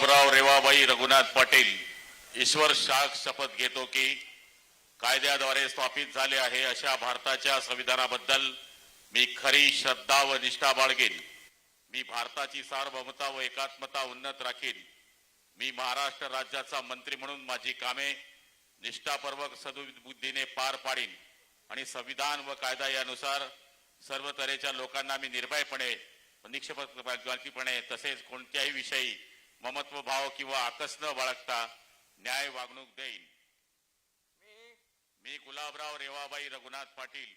गुलाबराव रेवाबाई रघुनाथ पाटील ईश्वर शाख शपथ घेतो की कायद्याद्वारे स्थापित झाले आहे अशा भारताच्या संविधानाबद्दल मी खरी श्रद्धा व निष्ठा बाळगेन। मी भारताची सार्वभौमता व एकात्मता उन्नत राखीन। मी महाराष्ट्र राज्याचा मंत्री म्हणून माझी कामे निष्ठापूर्वक सद्बुद्धीने पार पाडीन आणि संविधान व कायदा यानुसार सर्व तऱ्हेच्या लोकांना मी निर्भयपणे निष्पक्षपातीपणे तसेच कोणत्याही विषयी ममत्व भाव किंवा आकस न बाळगता न्याय वागणूक देईन। मी गुलाबराव रेवाबाई रघुनाथ पाटील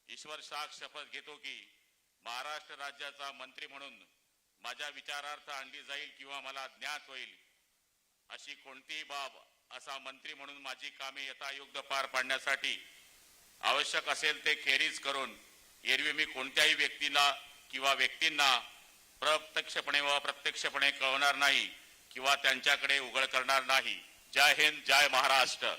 ईश्वर शाख शपथ घेतो की महाराष्ट्र राज्याचा मंत्री म्हणून माझ्या विचारार्थ आणली जाईल किंवा मला ज्ञात होईल अशी कोणतीही बाब असा मंत्री म्हणून माझी कामे यथायोग्य पार पाडण्यासाठी आवश्यक असेल ते खेरीज करून एरवी मी कोणत्याही व्यक्तीला किंवा व्यक्तींना प्रत्यक्षपणे व अप्रत्यक्षपणे कळवणार नाही किंवा त्यांच्याकडे उघड करणार नाही। जय हिंद, जय महाराष्ट्र।